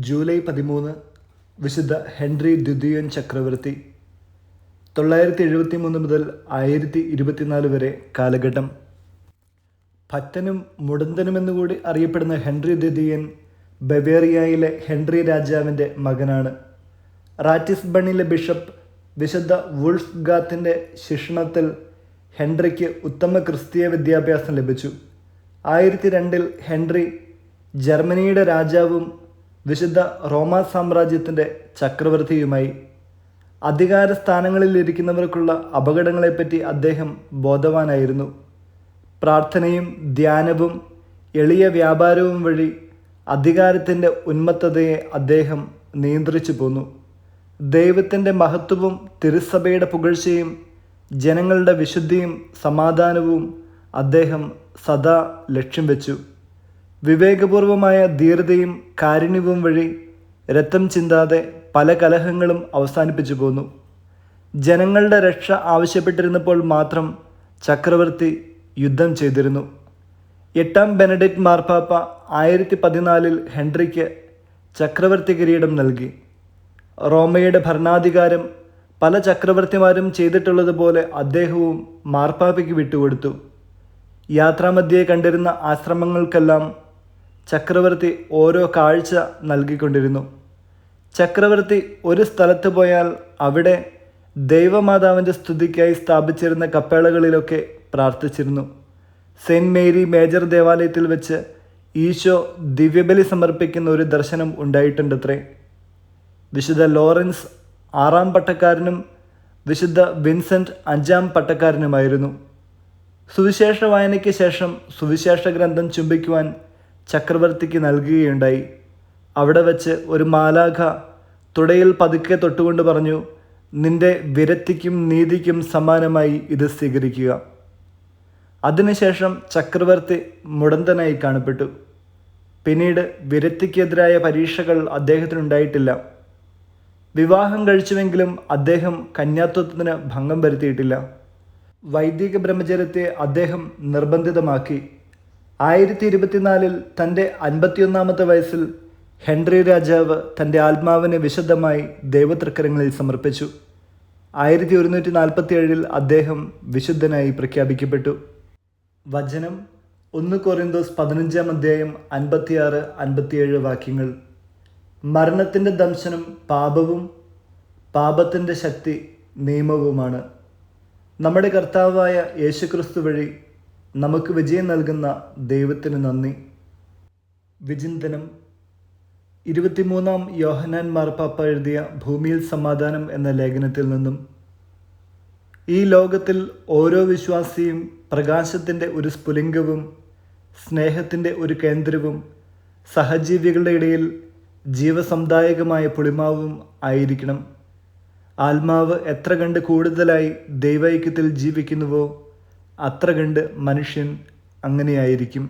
July 13 വിശുദ്ധ Henry ദ്വിതീയൻ ചക്രവർത്തി. 973 മുതൽ 1024 വരെ കാലഘട്ടം. ഭക്തനും മുടന്തനുമെന്നുകൂടി അറിയപ്പെടുന്ന ഹെൻറി ദ്വിതീയൻ ബവേറിയയിലെ ഹെൻറി രാജാവിൻ്റെ മകനാണ്. റാറ്റിസ്ബണിലെ ബിഷപ്പ് വിശുദ്ധ വുൾഫ്ഗാത്തിൻ്റെ ശിക്ഷണത്തിൽ ഹെൻറിക്ക് ഉത്തമ ക്രിസ്തീയ വിദ്യാഭ്യാസം ലഭിച്ചു. 1002 ഹെൻറി ജർമ്മനിയുടെ രാജാവും വിശുദ്ധ റോമാ സാമ്രാജ്യത്തിൻ്റെ ചക്രവർത്തിയുമായി. അധികാര സ്ഥാനങ്ങളിലിരിക്കുന്നവർക്കുള്ള അപകടങ്ങളെപ്പറ്റി അദ്ദേഹം ബോധവാനായിരുന്നു. പ്രാർത്ഥനയും ധ്യാനവും എളിയ വ്യാപാരവും വഴി അധികാരത്തിൻ്റെ ഉന്മത്തതയെ അദ്ദേഹം നിയന്ത്രിച്ചു പോന്നു. ദൈവത്തിൻ്റെ മഹത്വവും തിരുസഭയുടെ പുകഴ്ചയും ജനങ്ങളുടെ വിശുദ്ധിയും സമാധാനവും അദ്ദേഹം സദാ ലക്ഷ്യം വെച്ചു. വിവേകപൂർവമായ ധീരതയും കാരുണ്യവും വഴി രക്തം ചിന്താതെ പല കലഹങ്ങളും അവസാനിപ്പിച്ചു പോന്നു. ജനങ്ങളുടെ രക്ഷ ആവശ്യപ്പെട്ടിരുന്നപ്പോൾ മാത്രം ചക്രവർത്തി യുദ്ധം ചെയ്തിരുന്നു. 8-ാം ബെനഡിക്റ്റ് മാർപ്പാപ്പ 1014 ഹെൻറിക്ക് ചക്രവർത്തി കിരീടം നൽകി. റോമയുടെ ഭരണാധികാരം പല ചക്രവർത്തിമാരും ചെയ്തിട്ടുള്ളതുപോലെ അദ്ദേഹവും മാർപ്പാപ്പയ്ക്ക് വിട്ടുകൊടുത്തു. യാത്രാമധ്യേ കണ്ടിരുന്ന ആശ്രമങ്ങൾക്കെല്ലാം ചക്രവർത്തി ഓരോ കാഴ്ച നൽകിക്കൊണ്ടിരുന്നു. ചക്രവർത്തി ഒരു സ്ഥലത്ത് പോയാൽ അവിടെ ദൈവമാതാവിൻ്റെ സ്തുതിക്കായി സ്ഥാപിച്ചിരുന്ന കപ്പേളകളിലൊക്കെ പ്രാർത്ഥിച്ചിരുന്നു. സെയിൻറ്റ് മേരി മേജർ ദേവാലയത്തിൽ വെച്ച് ഈശോ ദിവ്യബലി സമർപ്പിക്കുന്ന ഒരു ദർശനം ഉണ്ടായിട്ടുണ്ടത്രേ. വിശുദ്ധ ലോറൻസ് 6-ാം പട്ടക്കാരനും വിശുദ്ധ വിൻസെൻ്റ് 5-ാം പട്ടക്കാരനുമായിരുന്നു. സുവിശേഷ വായനയ്ക്ക് ശേഷം സുവിശേഷ ഗ്രന്ഥം ചുംബിക്കുവാൻ ചക്രവർത്തിക്ക് നൽകുകയുണ്ടായി. അവിടെ വച്ച് ഒരു മാലാഖ തുടയിൽ പതുക്കെ തൊട്ടുകൊണ്ട് പറഞ്ഞു, നിന്റെ വിരക്തിക്കും നീതിക്കും സമാനമായി ഇത് സ്വീകരിക്കുക. അതിനുശേഷം ചക്രവർത്തി മുടന്തനായി കാണപ്പെട്ടു. പിന്നീട് വിരക്തിക്കെതിരായ പരീക്ഷകൾ അദ്ദേഹത്തിനുണ്ടായിട്ടില്ല. വിവാഹം കഴിച്ചുവെങ്കിലും അദ്ദേഹം കന്യാത്വത്തിന് ഭംഗം വരുത്തിയിട്ടില്ല. വൈദിക ബ്രഹ്മചര്യത്തെ അദ്ദേഹം നിർബന്ധിതമാക്കി. 1024 തൻ്റെ 51-ാമത്തെ വയസ്സിൽ ഹെൻറി രാജാവ് തൻ്റെ ആത്മാവിനെ വിശുദ്ധമായി ദൈവതൃക്കരങ്ങളിൽ സമർപ്പിച്ചു. 1147 അദ്ദേഹം വിശുദ്ധനായി പ്രഖ്യാപിക്കപ്പെട്ടു. വചനം 1 കൊറിന്തോസ് 15-ാം അധ്യായം 56-57 വാക്യങ്ങൾ. മരണത്തിൻ്റെ ദംശനം പാപവും പാപത്തിൻ്റെ ശക്തി നിയമവുമാണ്. നമ്മുടെ കർത്താവായ യേശുക്രിസ്തു വഴി നമുക്ക് വിജയം നൽകുന്ന ദൈവത്തിന് നന്ദി. വിചിന്തനം. 23-ാം യോഹന്നാൻ മാർപ്പാപ്പ എഴുതിയ ഭൂമിയിൽ സമാധാനം എന്ന ലേഖനത്തിൽ നിന്നും. ഈ ലോകത്തിൽ ഓരോ വിശ്വാസിയും പ്രകാശത്തിൻ്റെ ഒരു സ്ഫുലിംഗവും സ്നേഹത്തിൻ്റെ ഒരു കേന്ദ്രവും സഹജീവികളുടെ ഇടയിൽ ജീവസമുദായകമായ പുളിമാവും ആയിരിക്കണം. ആത്മാവ് എത്ര കണ്ട് കൂടുതലായി ദൈവൈക്യത്തിൽ ജീവിക്കുന്നുവോ അത്ര കണ്ട് മനുഷ്യൻ അങ്ങനെയായിരിക്കും.